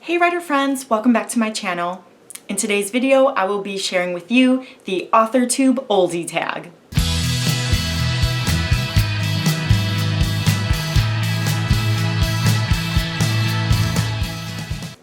Hey writer friends, welcome back to my channel. In today's video, I will be sharing with you the AuthorTube oldie tag.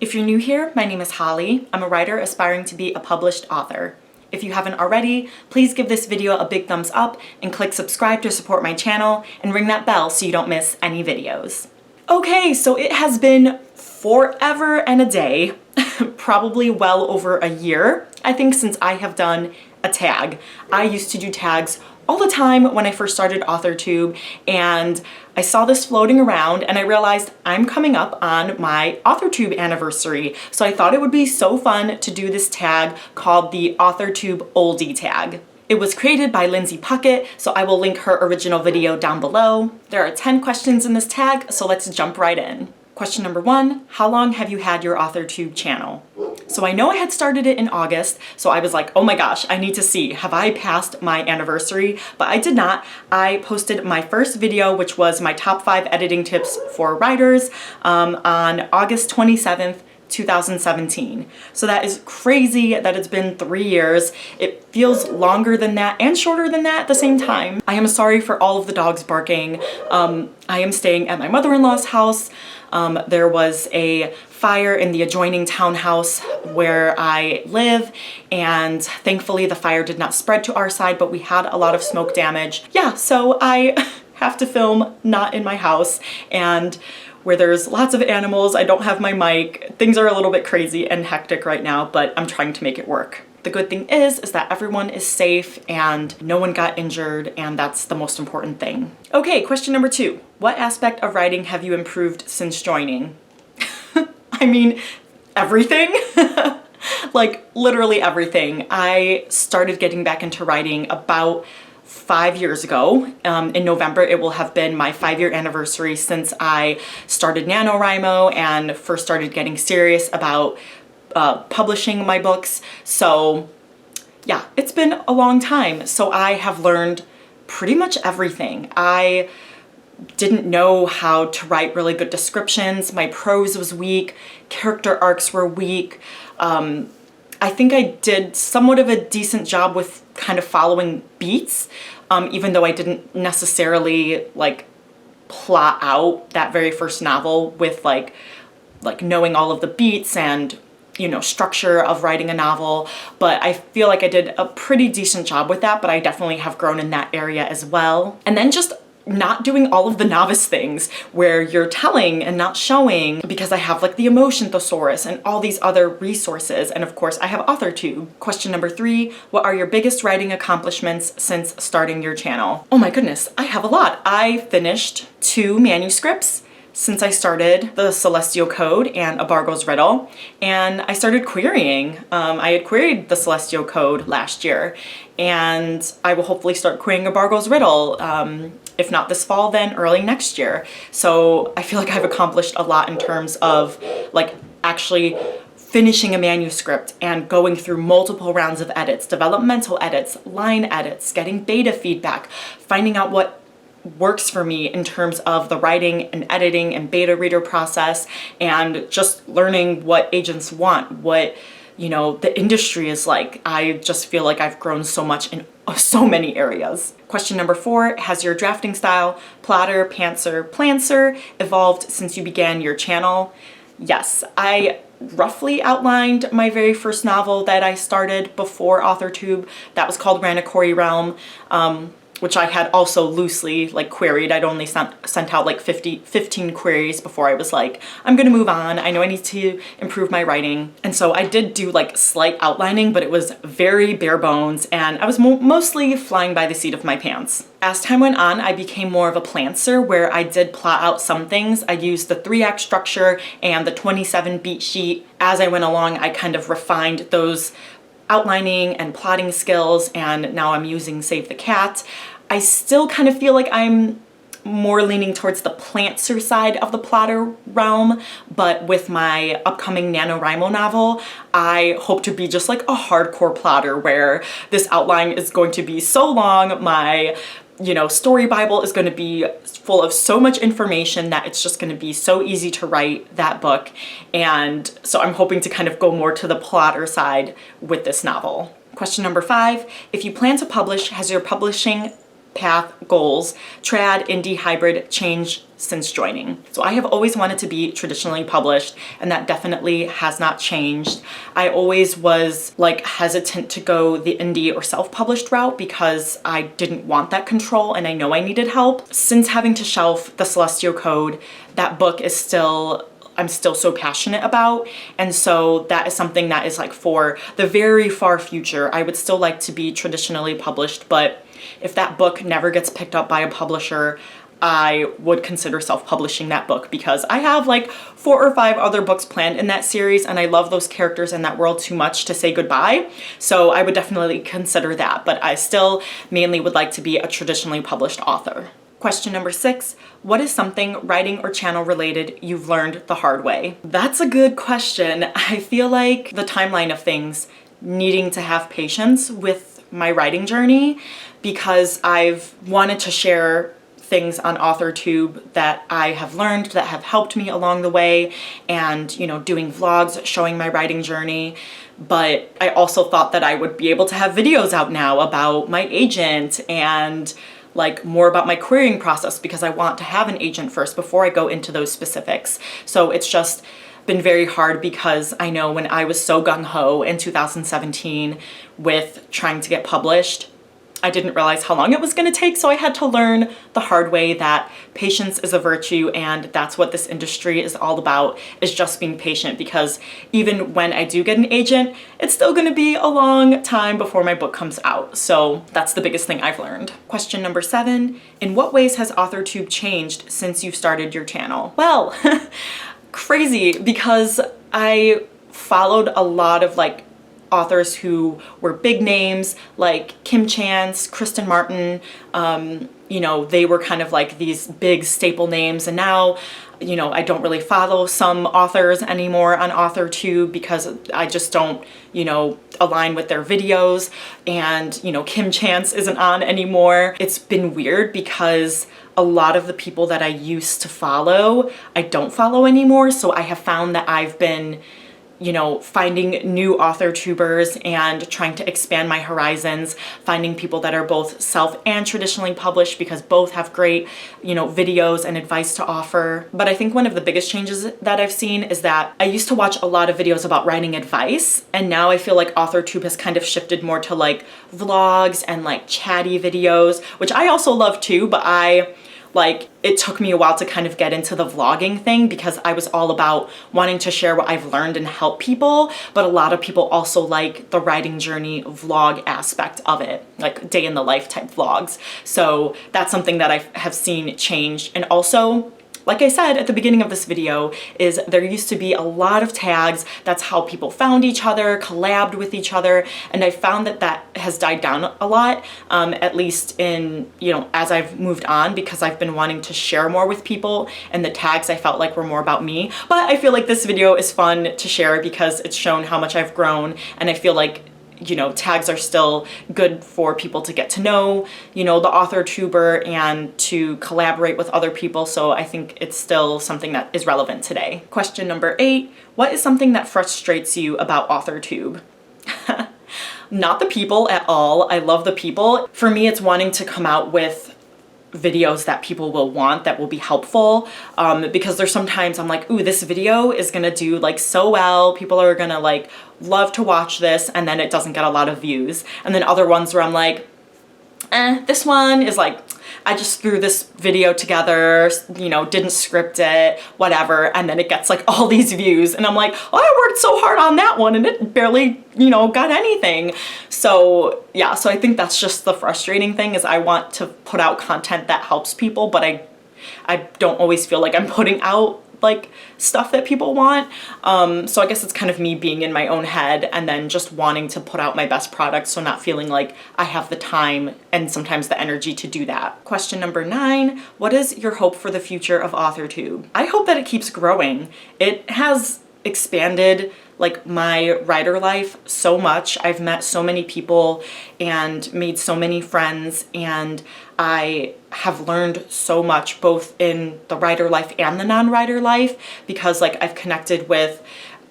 If you're new here, my name is Holly. I'm a writer aspiring to be a published author. If you haven't already, please give this video a big thumbs up and click subscribe to support my channel and ring that bell so you don't miss any videos. Okay, so it has been forever and a day, probably well over a year, I think, since I have done a tag. I used to do tags all the time when I first started AuthorTube, and I saw this floating around and I realized I'm coming up on my AuthorTube anniversary. So I thought it would be so fun to do this tag called the AuthorTube oldie tag. It was created by Lindsay Puckett, so I will link her original video down below. There are 10 questions in this tag, so let's jump right in. Question number 1, how long have you had your AuthorTube channel? So I know I had started it in August, so I was like, oh my gosh, I need to see, have I passed my anniversary? But I did not. I posted my first video, which was my top 5 editing tips for writers, on August 27th, 2017. So that is crazy that it's been 3 years. It feels longer than that and shorter than that at the same time. I am sorry for all of the dogs barking. I am staying at my mother-in-law's house. There was a fire in the adjoining townhouse where I live, and thankfully the fire did not spread to our side, but we had a lot of smoke damage. Yeah, so I have to film not in my house, and where there's lots of animals, I don't have my mic. Things are a little bit crazy and hectic right now, but I'm trying to make it work. The good thing is that everyone is safe and no one got injured, and that's the most important thing. Okay, question number 2. What aspect of writing have you improved since joining? I mean, everything. Like literally everything. I started getting back into writing about 5 years ago. In November, it will have been my 5-year anniversary since I started NaNoWriMo and first started getting serious about publishing my books. So yeah, it's been a long time. So I have learned pretty much everything. I didn't know how to write really good descriptions. My prose was weak. Character arcs were weak. I think I did somewhat of a decent job with kind of following beats, even though I didn't necessarily like plot out that very first novel with like knowing all of the beats and, you know, structure of writing a novel. But I feel like I did a pretty decent job with that, but I definitely have grown in that area as well. And then just not doing all of the novice things where you're telling and not showing, because I have like the emotion thesaurus and all these other resources. And of course I have AuthorTube. Question number 3, what are your biggest writing accomplishments since starting your channel? Oh my goodness, I have a lot. I finished 2 manuscripts since I started the Celestial Code and A Bargo's Riddle, and I started querying. I had queried the Celestial Code last year, and I will hopefully start querying A Bargo's Riddle, if not this fall, then early next year. So I feel like I've accomplished a lot in terms of like actually finishing a manuscript and going through multiple rounds of edits, developmental edits, line edits, getting beta feedback, finding out what works for me in terms of the writing and editing and beta reader process, and just learning what agents want, what, you know, the industry is like. I just feel like I've grown so much in so many areas. Question number 4, has your drafting style, plotter, pantser, plancer, evolved since you began your channel? Yes, I roughly outlined my very first novel that I started before AuthorTube. That was called Ranakori Realm, which I had also loosely like queried. I'd only sent out like 15 queries before I was like, I'm gonna move on. I know I need to improve my writing. And so I did do like slight outlining, but it was very bare bones, and I was mostly flying by the seat of my pants. As time went on, I became more of a plantser, where I did plot out some things. I used the 3-act structure and the 27 beat sheet. As I went along, I kind of refined those outlining and plotting skills, and now I'm using Save the Cat. I still kind of feel like I'm more leaning towards the plantser side of the plotter realm, but with my upcoming NaNoWriMo novel, I hope to be just like a hardcore plotter where this outline is going to be so long, my Story Bible is going to be full of so much information that it's just going to be so easy to write that book. And so I'm hoping to kind of go more to the plotter side with this novel. Question number 5, if you plan to publish, has your publishing path, goals, trad, indie, hybrid changed since joining? So I have always wanted to be traditionally published, and that definitely has not changed. I always was like hesitant to go the indie or self-published route because I didn't want that control and I know I needed help. Since having to shelf The Celestial Code, that book is I'm still so passionate about. And so that is something that is like for the very far future. I would still like to be traditionally published, but if that book never gets picked up by a publisher, I would consider self-publishing that book because I have like 4 or 5 other books planned in that series and I love those characters and that world too much to say goodbye. So I would definitely consider that, but I still mainly would like to be a traditionally published author. Question number 6, what is something writing or channel related you've learned the hard way? That's a good question. I feel like the timeline of things, needing to have patience with my writing journey because I've wanted to share things on AuthorTube that I have learned that have helped me along the way and, doing vlogs showing my writing journey. But I also thought that I would be able to have videos out now about my agent and like more about my querying process because I want to have an agent first before I go into those specifics. So it's just been very hard because I know when I was so gung-ho in 2017 with trying to get published, I didn't realize how long it was going to take, so I had to learn the hard way that patience is a virtue, and that's what this industry is all about, is just being patient, because even when I do get an agent, it's still going to be a long time before my book comes out. So that's the biggest thing I've learned. Question number 7, in what ways has AuthorTube changed since you started your channel? Well, crazy, because I followed a lot of authors who were big names like Kim Chance, Kristen Martin. They were kind of like these big staple names, and now I don't really follow some authors anymore on AuthorTube because I just don't align with their videos, and Kim Chance isn't on anymore. It's been weird because a lot of the people that I used to follow, I don't follow anymore, so I have found that I've been finding new AuthorTubers and trying to expand my horizons, finding people that are both self and traditionally published because both have great, videos and advice to offer. But I think one of the biggest changes that I've seen is that I used to watch a lot of videos about writing advice, and now I feel like AuthorTube has kind of shifted more to vlogs and chatty videos, which I also love too, but it took me a while to kind of get into the vlogging thing because I was all about wanting to share what I've learned and help people, but a lot of people also like the writing journey vlog aspect of it, like day in the life type vlogs. So that's something that I have seen change. And also, like I said at the beginning of this video, is there used to be a lot of tags. That's how people found each other, collabed with each other, and I found that that has died down a lot, at least in, as I've moved on, because I've been wanting to share more with people, and the tags I felt like were more about me. But I feel like this video is fun to share because it's shown how much I've grown, and I feel like tags are still good for people to get to know, the AuthorTuber and to collaborate with other people. So I think it's still something that is relevant today. Question number 8, what is something that frustrates you about AuthorTube? Not the people at all. I love the people. For me, it's wanting to come out with videos that people will want, that will be helpful, because there's sometimes I'm like, ooh, this video is gonna do so well, people are gonna love to watch this, and then it doesn't get a lot of views. And then other ones where I'm like, this one is I just threw this video together, didn't script it, whatever, and then it gets all these views, and I'm like, oh, I worked so hard on that one and it barely, got anything. So yeah, so I think that's just the frustrating thing, is I want to put out content that helps people, but I don't always feel like I'm putting out stuff that people want. So I guess it's kind of me being in my own head and then just wanting to put out my best product, so not feeling like I have the time and sometimes the energy to do that. Question number 9, what is your hope for the future of AuthorTube? I hope that it keeps growing. It has expanded like my writer life so much. I've met so many people and made so many friends, and I have learned so much both in the writer life and the non-writer life, because like I've connected with,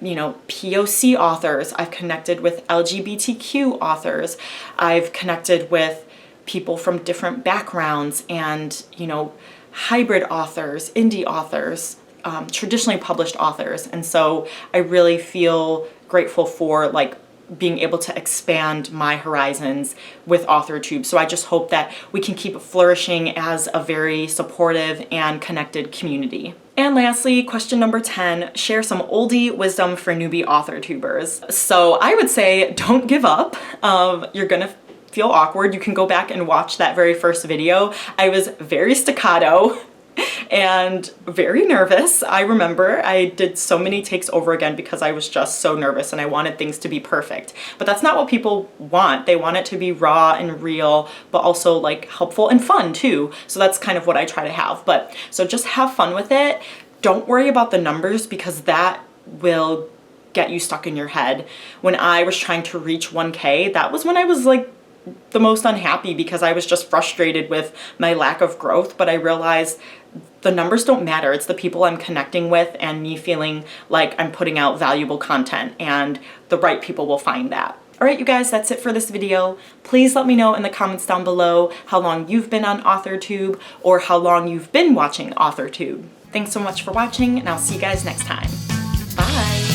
you know, POC authors, I've connected with LGBTQ authors, I've connected with people from different backgrounds, and, you know, hybrid authors, indie authors, traditionally published authors. And so I really feel grateful for like being able to expand my horizons with AuthorTube. So I just hope that we can keep flourishing as a very supportive and connected community. And lastly, question number 10, share some oldie wisdom for newbie AuthorTubers. So I would say don't give up. You're gonna feel awkward. You can go back and watch that very first video. I was very staccato and very nervous. I remember I did so many takes over again because I was just so nervous and I wanted things to be perfect. But that's not what people want. They want it to be raw and real, but also like helpful and fun too. So that's kind of what I try to have. But so just have fun with it. Don't worry about the numbers, because that will get you stuck in your head. When I was trying to reach 1K, that was when I was like the most unhappy, because I was just frustrated with my lack of growth. But I realized the numbers don't matter. It's the people I'm connecting with and me feeling like I'm putting out valuable content, and the right people will find that. All right, you guys, that's it for this video. Please let me know in the comments down below how long you've been on AuthorTube, or how long you've been watching AuthorTube. Thanks so much for watching, and I'll see you guys next time. Bye.